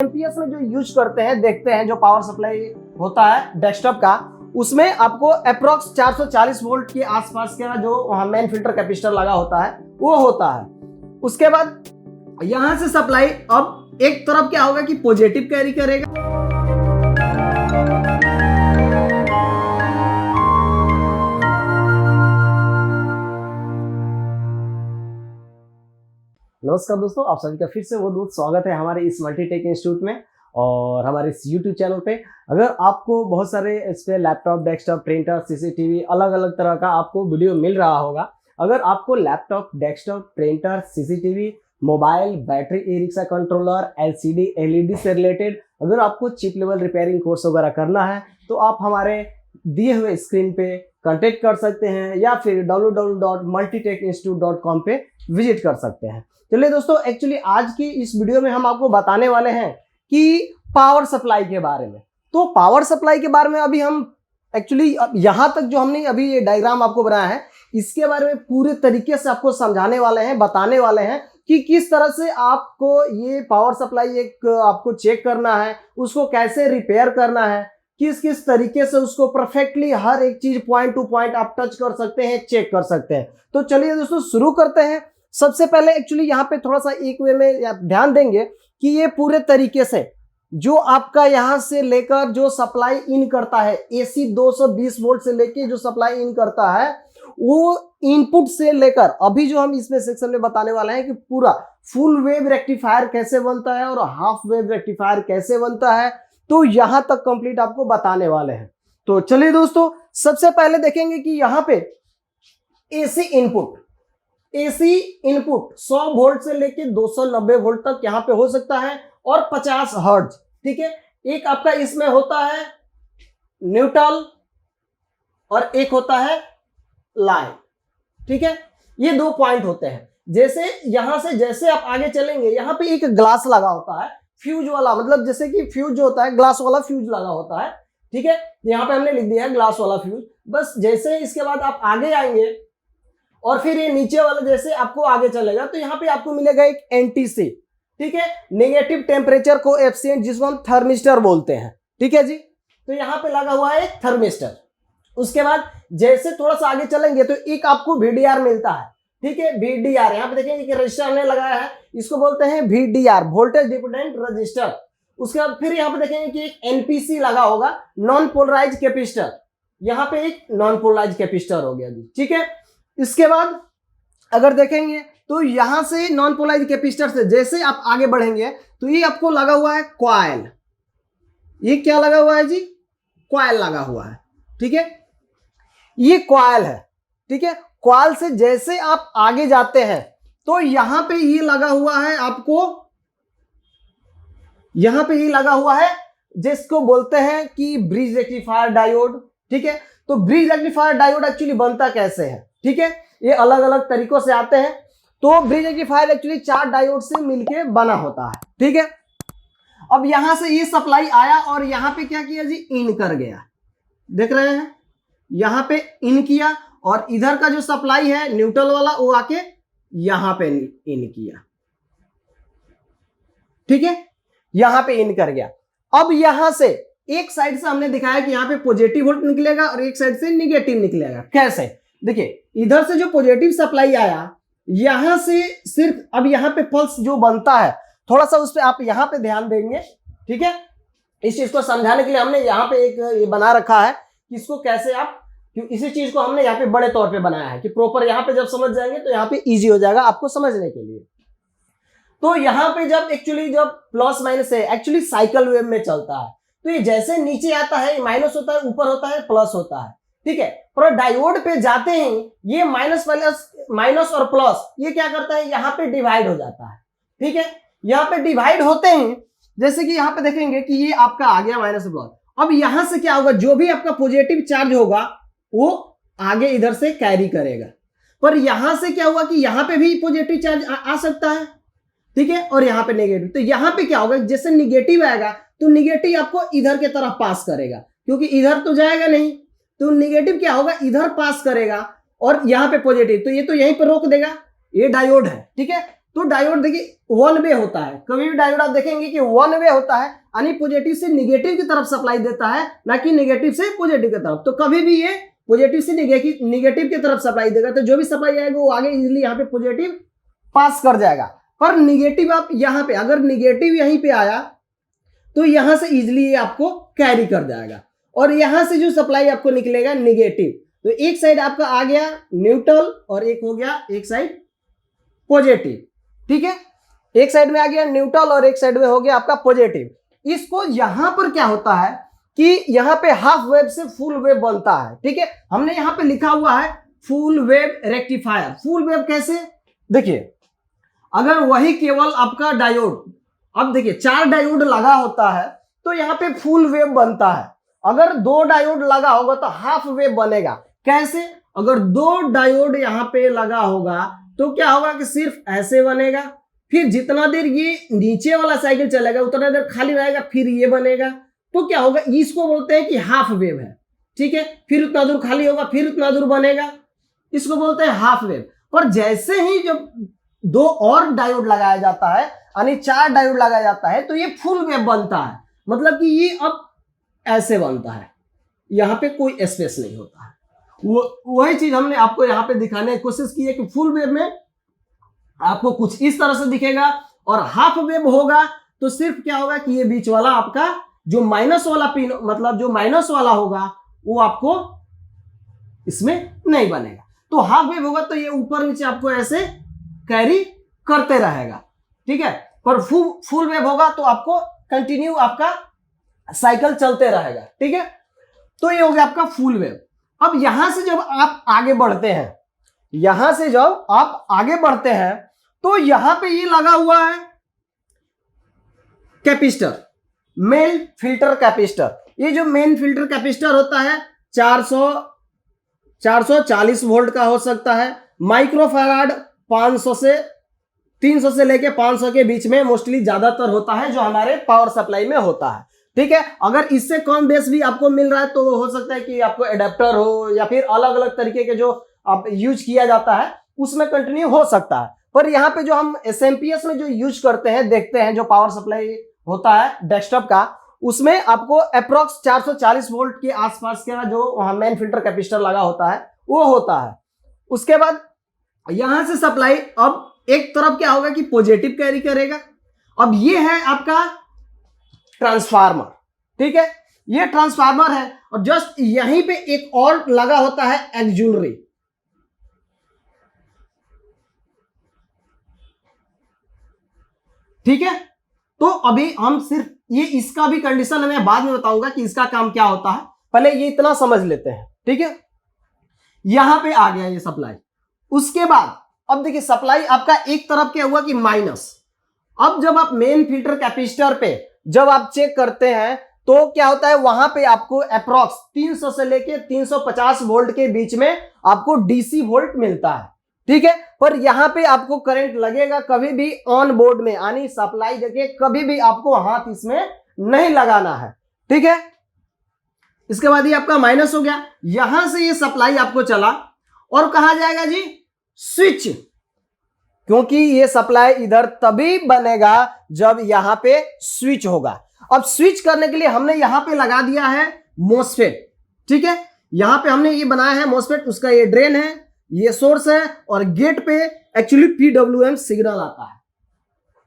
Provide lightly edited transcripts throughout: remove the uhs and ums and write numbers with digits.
MPS में जो use करते हैं, देखते हैं जो पावर सप्लाई होता है डेस्कटॉप का, उसमें आपको अप्रोक्स 440 वोल्ट के आसपास का जो वहां मेन फिल्टर कैपेसिटर लगा होता है वो होता है। उसके बाद यहां से सप्लाई अब एक तरफ क्या होगा कि पॉजिटिव कैरी करेगा, नमस्कार दोस्तों, आप सभी का फिर से बहुत बहुत स्वागत है हमारे इस मल्टीटेक इंस्टीट्यूट में और हमारे इस यूट्यूब चैनल पे। अगर आपको बहुत सारे इस पे लैपटॉप, डेस्कटॉप, प्रिंटर, सीसीटीवी अलग अलग तरह का आपको वीडियो मिल रहा होगा। अगर आपको laptop, desktop, printer, CCTV, mobile, battery, e rickshaw controller, LCD, LED से रिलेटेड अगर आपको चिप लेवल रिपेयरिंग कोर्स वगैरह करना है तो आप हमारे दिए हुए स्क्रीन पे कांटेक्ट कर सकते हैं या फिर www.multitecinstitute.com पे विजिट कर सकते हैं। चलिए दोस्तों, एक्चुअली आज की इस वीडियो में हम आपको बताने वाले हैं कि पावर सप्लाई के बारे में। तो पावर सप्लाई के बारे में अभी हम एक्चुअली यहाँ तक जो हमने अभी ये डायग्राम आपको बनाया है इसके बारे में पूरे तरीके से आपको समझाने वाले हैं, बताने वाले हैं कि किस तरह से आपको ये पावर सप्लाई एक आपको चेक करना है, उसको कैसे रिपेयर करना है, किस किस तरीके से उसको परफेक्टली हर एक चीज पॉइंट टू पॉइंट आप टच कर सकते हैं, चेक कर सकते हैं। तो चलिए दोस्तों शुरू करते हैं। सबसे पहले एक्चुअली यहाँ पे थोड़ा सा एक वे में आप ध्यान देंगे कि ये पूरे तरीके से जो आपका यहाँ से लेकर जो सप्लाई इन करता है एसी 220 वोल्ट से लेके जो सप्लाई इन करता है वो इनपुट से लेकर अभी जो हम इसमें सेक्शन में बताने वाले हैं कि पूरा फुल वेव रेक्टिफायर कैसे बनता है और हाफ वेव रेक्टिफायर कैसे बनता है, तो यहां तक कंप्लीट आपको बताने वाले हैं। तो चलिए दोस्तों, सबसे पहले देखेंगे कि यहां पे एसी इनपुट 100 वोल्ट से लेके 290 वोल्ट तक यहां पे हो सकता है और 50 हर्ट्ज। ठीक है, एक आपका इसमें होता है न्यूट्रल और एक होता है लाइन। ठीक है, ये दो पॉइंट होते हैं। जैसे यहां से जैसे आप आगे चलेंगे यहां पे एक ग्लास लगा होता है फ्यूज वाला, मतलब जैसे कि फ्यूज जो होता है ग्लास वाला फ्यूज लगा होता है। ठीक है, यहाँ पे हमने लिख दिया है ग्लास वाला फ्यूज। बस जैसे इसके बाद आप आगे आएंगे और फिर ये नीचे वाला जैसे आपको आगे चलेगा तो यहाँ पे आपको मिलेगा एक एनटीसी। ठीक है, नेगेटिव टेम्परेचर कोएफिशिएंट, जिसको हम थर्मिस्टर बोलते हैं। ठीक है जी, तो यहाँ पे लगा हुआ है एक थर्मिस्टर। उसके बाद जैसे थोड़ा सा आगे चलेंगे तो एक आपको वीडीआर मिलता है। ठीक है, वीडीआर यहाँ पे देखेंगे कि रजिस्टर हमने लगाया है, इसको बोलते हैं वीडीआर, वोल्टेज डिपेंडेंट रजिस्टर। उसके बाद फिर यहाँ पे देखेंगे कि एक एनपीसी लगा होगा, नॉन पोलराइज कैपेसिटर। यहाँ पे एक नॉन पोलराइज कैपेसिटर हो गया जी। ठीक है, इसके बाद अगर देखेंगे तो यहां से नॉन पोलराइज कैपेसिटर से जैसे आप आगे बढ़ेंगे तो ये आपको लगा हुआ है कॉइल। ये क्या लगा हुआ है जी? कॉइल लगा हुआ है। ठीक है, ये कॉइल है। ठीक है, कॉइल से जैसे आप आगे जाते हैं तो यहां पे ये लगा हुआ है आपको, यहां पे ये लगा हुआ है जिसको बोलते हैं कि ब्रिज रेक्टिफायर डायोड। ठीक है, तो ब्रिज रेक्टिफायर डायोड एक्चुअली बनता कैसे है? ठीक है, ये अलग अलग तरीकों से आते हैं। तो ब्रिज रेक्टिफायर एक्चुअली 4 डायोड से मिलके बना होता है। ठीक है, अब यहां से ये सप्लाई आया और यहां पे क्या किया जी? इन कर गया। देख रहे हैं, यहां पे इन किया और इधर का जो सप्लाई है न्यूट्रल वाला वो आके यहां पे इन किया। ठीक है, यहां पे इन कर गया। अब यहां से एक साइड से हमने दिखाया कि यहां पे पॉजिटिव वोल्ट निकलेगा और एक साइड से निगेटिव निकलेगा। कैसे? देखिए, इधर से जो पॉजिटिव सप्लाई आया यहां से सिर्फ अब यहां पे पल्स जो बनता है थोड़ा सा उस पर आप यहां पे ध्यान देंगे। ठीक है, इस चीज को समझाने के लिए हमने यहां पे एक ये बना रखा है कि इसको कैसे आप, इसी चीज को हमने यहाँ पे बड़े तौर पे बनाया है कि प्रॉपर यहाँ पे जब समझ जाएंगे तो यहाँ पे इजी हो जाएगा आपको समझने के लिए। तो यहाँ पे जब एक्चुअली जब प्लस माइनस है एक्चुअली साइकिल वेव में चलता है, तो ये जैसे नीचे आता है माइनस होता है, ऊपर होता है प्लस होता है। ठीक है, पर डायोड पे जाते हैं ये माइनस और प्लस ये क्या करता है, यहाँ पे डिवाइड हो जाता है। ठीक है, यहाँ पे डिवाइड होते हैं, जैसे कि यहाँ पे देखेंगे कि ये आपका आ गया माइनस प्लस। अब यहां से क्या होगा, जो भी आपका पॉजिटिव चार्ज होगा वो आगे इधर से कैरी करेगा। पर यहां से क्या हुआ कि यहां पे भी पॉजिटिव चार्ज आ सकता है। ठीक है, और यहां पे नेगेटिव। तो यहां पे क्या होगा, जैसे निगेटिव आएगा तो निगेटिव आपको इधर के तरफ पास करेगा, क्योंकि इधर तो जाएगा नहीं। तो निगेटिव क्या होगा, इधर पास करेगा और यहां पे पॉजिटिव, तो ये तो यहीं पे रोक देगा। ये डायोड है। ठीक है, तो डायोड देखिए वन वे होता है, कभी भी डायोड आप देखेंगे कि वन वे होता है, यानी पॉजिटिव से निगेटिव की तरफ सप्लाई देता है, ना कि निगेटिव से पॉजिटिव की तरफ। तो कभी भी ये पॉजिटिव से निगेटिव की तरफ सप्लाई देगा, तो जो भी सप्लाई आएगा वो आगे इजीली यहाँ पे पॉजिटिव पास कर जाएगा। पर निगेटिव आप यहाँ पे, अगर निगेटिव यहीं पे आया तो यहां से इजीली ये आपको कैरी कर जाएगा, और यहां से जो सप्लाई आपको निकलेगा निगेटिव, तो एक साइड आपका आ गया न्यूट्रल और एक हो गया एक साइड पॉजिटिव। ठीक है, एक साइड में आ गया न्यूट्रल और एक साइड में हो गया आपका पॉजिटिव। इसको यहां पर क्या होता है कि यहां पे हाफ वेव से फुल वेव बनता है। ठीक है, हमने यहां पे लिखा हुआ है full wave rectifier. Full wave कैसे, देखिए अगर वही केवल आपका डायोड, अब देखिए 4 डायोड लगा होता है तो यहाँ पे फुल वेव बनता है। अगर 2 डायोड लगा होगा तो हाफ वेव बनेगा। कैसे, अगर 2 डायोड यहाँ पे लगा होगा तो क्या होगा कि सिर्फ ऐसे बनेगा, फिर जितना देर ये नीचे वाला साइकिल चलेगा उतना देर खाली रहेगा, फिर ये बनेगा। तो क्या होगा, इसको बोलते हैं कि हाफ वेव है। ठीक है, फिर उतना दूर खाली होगा, फिर उतना दूर बनेगा, इसको बोलते हैं हाफ वेव। पर जैसे ही जब 2 और डायोड लगाया जाता है, यानी 4 डायोड लगाया जाता है, तो ये फुल वेव बनता है। मतलब कि ये अब ऐसे बनता है, यहां पे कोई स्पेस नहीं होता है। वही चीज हमने आपको यहां पे दिखाने की कोशिश की है कि फुल वेव में आपको कुछ इस तरह से दिखेगा, और हाफ वेव होगा तो सिर्फ क्या होगा कि ये बीच वाला आपका जो माइनस वाला पिन, मतलब जो माइनस वाला होगा वो आपको इसमें नहीं बनेगा। तो हाफ वेव होगा तो ये ऊपर नीचे आपको ऐसे कैरी करते रहेगा। ठीक है, पर फुल वेव होगा तो आपको कंटिन्यू आपका साइकिल चलते रहेगा। ठीक है, तो ये हो गया आपका फुल वेव। अब यहां से जब आप आगे बढ़ते हैं, यहां से जब आप आगे बढ़ते हैं तो यहां पे ये लगा हुआ है कैपेसिटर, मेन फिल्टर कैपेसिटर। ये जो मेन फिल्टर कैपेसिटर होता है 440 वोल्ट का हो सकता है, माइक्रोफैराड 500 से 300 से लेके 500 के बीच में मोस्टली ज्यादातर होता है जो हमारे पावर सप्लाई में होता है। ठीक है, अगर इससे कम बेस भी आपको मिल रहा है तो हो सकता है कि आपको एडेप्टर हो या फिर अलग अलग तरीके के जो आप यूज किया जाता है उसमें कंटिन्यू हो सकता है। पर यहाँ पे जो हम एसएमपीएस में जो यूज करते हैं, देखते हैं जो पावर सप्लाई होता है डेस्कटॉप का, उसमें आपको अप्रोक्स 440 वोल्ट के आसपास का जो वहां मेन फिल्टर कैपेसिटर लगा होता है वो होता है। उसके बाद यहां से सप्लाई अब एक तरफ क्या होगा कि पॉजिटिव कैरी करेगा। अब ये है आपका ट्रांसफार्मर। ठीक है, ये ट्रांसफार्मर है, और जस्ट यहीं पे एक और लगा होता है एक्सुलरी। ठीक है, तो अभी हम सिर्फ ये इसका भी कंडीशन मैं बाद में बताऊंगा कि इसका काम क्या होता है, पहले ये इतना समझ लेते हैं। ठीक है, यहां पे आ गया ये सप्लाई। उसके बाद अब देखिए सप्लाई आपका एक तरफ क्या हुआ कि माइनस। अब जब आप मेन फिल्टर कैपेसिटर पे जब आप चेक करते हैं तो क्या होता है, वहां पे आपको अप्रोक्स 300 से लेके 350 वोल्ट के बीच में आपको डीसी वोल्ट मिलता है। ठीक है, पर यहां पे आपको करंट लगेगा कभी भी ऑन बोर्ड में, यानी सप्लाई देके कभी भी आपको हाथ इसमें नहीं लगाना है। ठीक है, इसके बाद ये आपका माइनस हो गया, यहां से ये सप्लाई आपको चला और कहा जाएगा जी स्विच, क्योंकि ये सप्लाई इधर तभी बनेगा जब यहां पे स्विच होगा। अब स्विच करने के लिए हमने यहां पे लगा दिया है मोसफेट। ठीक है, यहां पे हमने ये बनाया है मोसफेट, उसका ये ड्रेन है, ये सोर्स है, और गेट पे एक्चुअली पीडब्ल्यूएम सिग्नल आता है।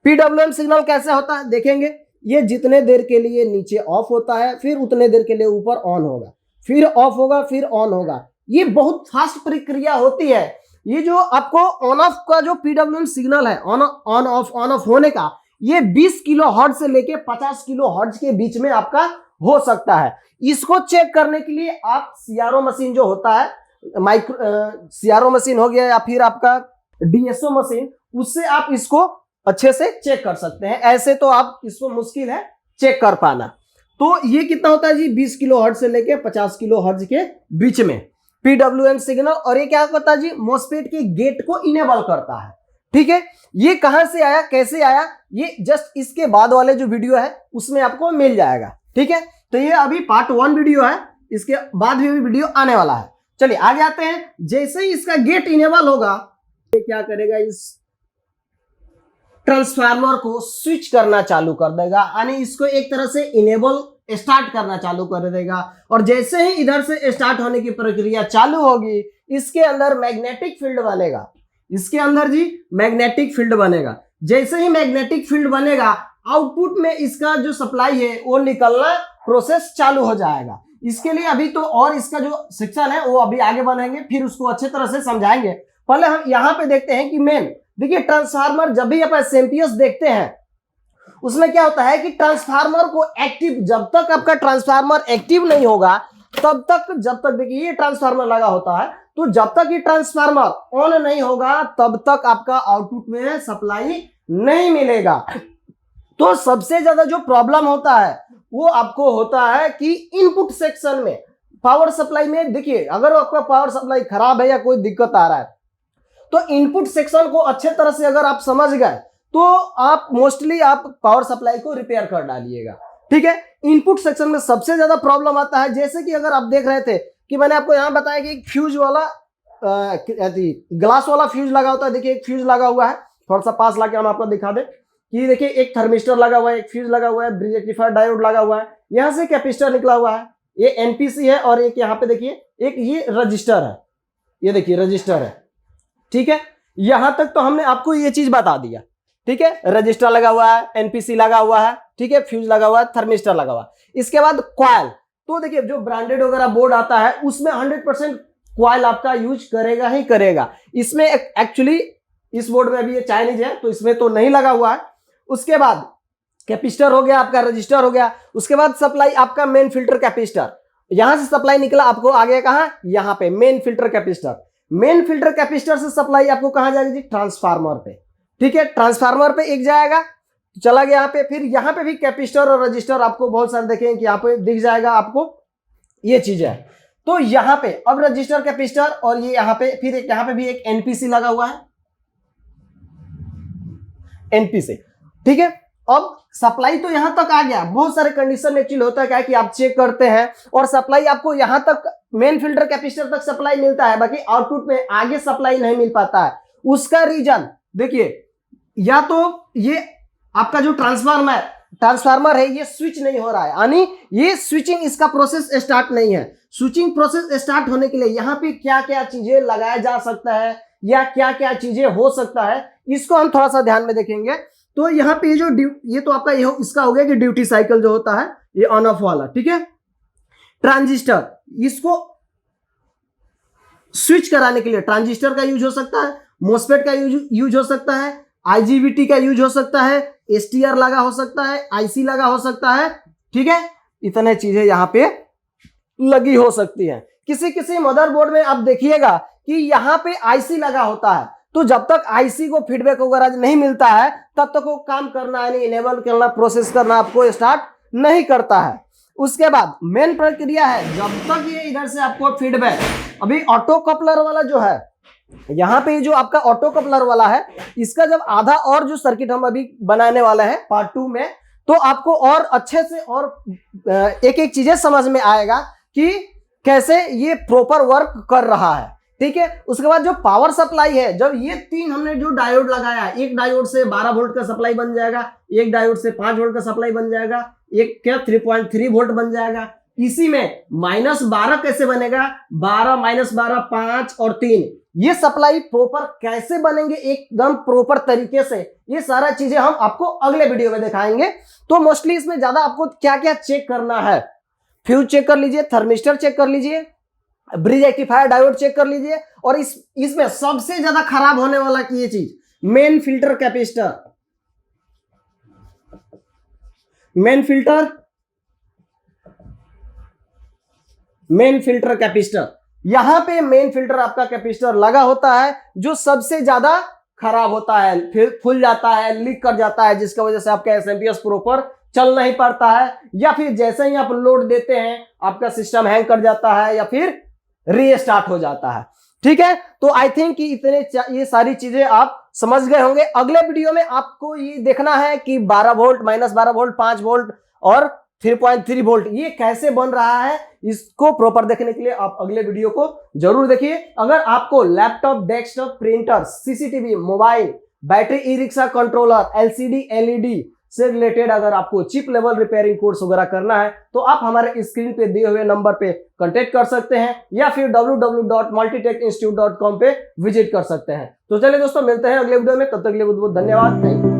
पीडब्ल्यूएम सिग्नल कैसे होता है देखेंगे, ये जितने देर के लिए नीचे ऑफ होता है फिर उतने देर के लिए ऊपर ऑन होगा, फिर ऑफ होगा फिर ऑन होगा। ये बहुत फास्ट प्रक्रिया होती है। ये जो आपको ऑन ऑफ का जो पीडब्ल्यूएम सिग्नल है ऑन ऑफ होने का, ये 20 किलो हर्ट्ज से लेके 50 किलो हर्ट्ज के बीच में आपका हो सकता है। इसको चेक करने के लिए आप सीआरओ मशीन जो होता है, सीआरओ मशीन हो गया या फिर आपका डीएसओ मशीन, उससे आप इसको अच्छे से चेक कर सकते हैं। ऐसे तो आप इसको मुश्किल है चेक कर पाना। तो ये कितना होता है जी, 20 किलो हर्ट्ज से लेके 50 किलो हर्ट्ज के बीच में पीडब्ल्यूएम सिग्नल। और ये क्या करता है जी, मोसफेट के गेट को इनेबल करता है। ठीक है, ये कहां से आया कैसे आया, ये जस्ट इसके बाद वाले जो वीडियो है उसमें आपको मिल जाएगा। ठीक है, तो ये अभी पार्ट 1 वीडियो है, इसके बाद भी वीडियो आने वाला है। चलिए आगे आते हैं। जैसे ही इसका गेट इनेबल होगा, ये क्या करेगा, इस ट्रांसफार्मर को स्विच करना चालू कर देगा, यानी इसको एक तरह से इनेबल स्टार्ट करना चालू कर देगा। और जैसे ही इधर से स्टार्ट होने की प्रक्रिया चालू होगी, इसके अंदर मैग्नेटिक फील्ड बनेगा, इसके अंदर जी मैग्नेटिक फील्ड बनेगा। जैसे ही मैग्नेटिक फील्ड बनेगा, आउटपुट में इसका जो सप्लाई है वो निकलना प्रोसेस चालू हो जाएगा। इसके लिए अभी तो और इसका जो सेक्शन है वो अभी आगे बढ़ेंगे, फिर उसको अच्छे तरह से समझाएंगे। पहले हम यहाँ पे देखते हैं कि मेन देखिए ट्रांसफार्मर जब भी आप एसएमपीएस देखते हैं उसमें क्या होता है कि ट्रांसफार्मर को एक्टिव, जब तक आपका ट्रांसफार्मर एक्टिव नहीं होगा तब तक, जब तक देखिए ये ट्रांसफार्मर लगा होता है, तो जब तक ये ट्रांसफार्मर ऑन नहीं होगा तब तक आपका आउटपुट में सप्लाई नहीं मिलेगा। तो सबसे ज्यादा जो प्रॉब्लम होता है वो आपको होता है कि इनपुट सेक्शन में पावर सप्लाई में। देखिए अगर आपका पावर सप्लाई खराब है या कोई दिक्कत आ रहा है तो इनपुट सेक्शन को अच्छे तरह से अगर आप समझ गए तो आप मोस्टली आप पावर सप्लाई को रिपेयर कर डालिएगा, ठीक है। इनपुट सेक्शन में सबसे ज्यादा प्रॉब्लम आता है, जैसे कि अगर आप देख रहे थे कि मैंने आपको यहां बताया कि एक फ्यूज वाला ग्लास वाला फ्यूज लगा होता है। देखिए एक फ्यूज लगा हुआ है, थोड़ा सा पास लाके हम आपको दिखा दें कि देखिए एक थर्मिस्टर लगा हुआ है, एक फ्यूज लगा हुआ है, ब्रिज रेक्टिफायर डायोड लगा हुआ है, यहां से कैपेसिटर निकला हुआ है, ये एनपीसी है, और एक यहाँ पे देखिए एक ये रजिस्टर है, ये देखिए रजिस्टर है, ठीक है। यहां तक तो हमने आपको ये चीज बता दिया, ठीक है। रजिस्टर लगा हुआ है, एनपीसी लगा हुआ है, ठीक है, फ्यूज लगा हुआ है, थर्मिस्टर लगा हुआ है। इसके बाद कॉइल, तो देखिए जो ब्रांडेड वगैरह बोर्ड आता है उसमें 100% कॉइल आपका यूज करेगा ही करेगा। इसमें एक्चुअली इस बोर्ड में अभी ये चाइनीज है तो इसमें तो नहीं लगा हुआ है। उसके बाद कैपेसिटर हो गया आपका, रजिस्टर हो गया। उसके बाद सप्लाई आपका मेन फिल्टर कैपेसिटर, यहां से सप्लाई निकला आपको आ गया कहां, यहां पे main filter capacitor. Main filter capacitor से सप्लाई आपको कहां जाएगी जी, ट्रांसफार्मर पे, ठीक है। ट्रांसफार्मर पे एक जाएगा, चला गया यहाँ पे। फिर यहाँ पे भी कैपेसिटर और रजिस्टर आपको बहुत सारे देखेंगे कि यहाँ पे दिख जाएगा आपको, ये चीज है। तो यहाँ पे अब रजिस्टर कैपेसिटर और ये यहाँ पे, फिर यहाँ पे भी एक एनपीसी लगा हुआ है, एनपीसी, ठीक है। अब सप्लाई तो यहां तक आ गया। बहुत सारे कंडीशन एक्चुअली होता है क्या है कि आप चेक करते हैं और सप्लाई आपको यहां तक मेन फिल्टर कैपेसिटर तक सप्लाई मिलता है, बाकी आउटपुट में आगे सप्लाई नहीं मिल पाता है। उसका रीजन देखिए, या तो ये आपका जो ट्रांसफार्मर है ये स्विच नहीं हो रहा है, यानी ये स्विचिंग इसका प्रोसेस स्टार्ट नहीं है। स्विचिंग प्रोसेस स्टार्ट होने के लिए यहाँ पे क्या क्या चीजें लगाया जा सकता है या क्या क्या चीजें हो सकता है, इसको हम थोड़ा सा ध्यान में देखेंगे। तो यहाँ पे जो ये तो आपका ये इसका हो गया कि ड्यूटी साइकिल जो होता है ये ऑन ऑफ वाला, ठीक है। ट्रांजिस्टर, इसको स्विच कराने के लिए ट्रांजिस्टर का यूज हो सकता है, मोस्फेट का यूज हो सकता है, आईजीबीटी का यूज हो सकता है, एसटीआर लगा हो सकता है, आईसी लगा हो सकता है, ठीक है। इतने चीजें यहाँ पे लगी हो सकती है। किसी किसी मदरबोर्ड में आप देखिएगा कि यहाँ पे आईसी लगा होता है, तो जब तक आईसी को फीडबैक वगैरह नहीं मिलता है तब तक वो काम करना यानी इनेबल करना, प्रोसेस करना आपको स्टार्ट नहीं करता है। उसके बाद मेन प्रक्रिया है, जब तक ये इधर से आपको फीडबैक, अभी ऑटो कपलर वाला जो है यहाँ पे जो आपका ऑटो कपलर वाला है, इसका जब आधा और जो सर्किट हम अभी बनाने वाला है पार्ट 2 में, तो आपको और अच्छे से और एक एक चीजें समझ में आएगा कि कैसे ये प्रॉपर वर्क कर रहा है, ठीक है। उसके बाद जो पावर सप्लाई है, जब ये 3 हमने जो डायोड लगाया है, एक डायोड से 12 वोल्ट का सप्लाई बन जाएगा, एक डायोड से 5 वोल्ट का सप्लाई बन जाएगा, एक क्या 3.3 वोल्ट बन जाएगा। इसी में -12 कैसे बनेगा, 12 -12 5 और 3, ये सप्लाई प्रॉपर कैसे बनेंगे एकदम प्रॉपर तरीके से, ये सारा चीजें हम आपको अगले वीडियो में दिखाएंगे। तो मोस्टली इसमें ज्यादा आपको क्या क्या चेक करना है, फ्यूज चेक कर लीजिए, थर्मिस्टर चेक कर लीजिए, ब्रिज रेक्टिफायर डायोड चेक कर लीजिए, और इसमें सबसे ज्यादा खराब होने वाला की ये चीज main filter capacitor, main filter capacitor, यहां पे मेन फिल्टर आपका कैपेसिटर लगा होता है जो सबसे ज्यादा खराब होता है, फिर फूल जाता है, लीक कर जाता है, जिसकी वजह से आपका एसएमपीएस प्रॉपर चल नहीं पाता है, या फिर जैसे ही आप लोड देते हैं आपका सिस्टम हैंग कर जाता है या फिर रीस्टार्ट हो जाता है, ठीक है। तो आई थिंक कि ये सारी चीजें आप समझ गए होंगे। अगले वीडियो में आपको ये देखना है कि 12 वोल्ट, -12 वोल्ट, 5 वोल्ट और 3.3 वोल्ट ये कैसे बन रहा है। इसको प्रॉपर देखने के लिए आप अगले वीडियो को जरूर देखिए। अगर आपको laptop, desktop, printer, CCTV, mobile battery e rickshaw controller, LCD LED से रिलेटेड अगर आपको चिप लेवल रिपेयरिंग कोर्स वगैरह करना है तो आप हमारे स्क्रीन पे दिए हुए नंबर पे कांटेक्ट कर सकते हैं या फिर www.multitechinstitute.com पे विजिट कर सकते हैं। तो चलिए दोस्तों, मिलते हैं अगले वीडियो में, तब तक के लिए बहुत बहुत धन्यवाद। Thank you.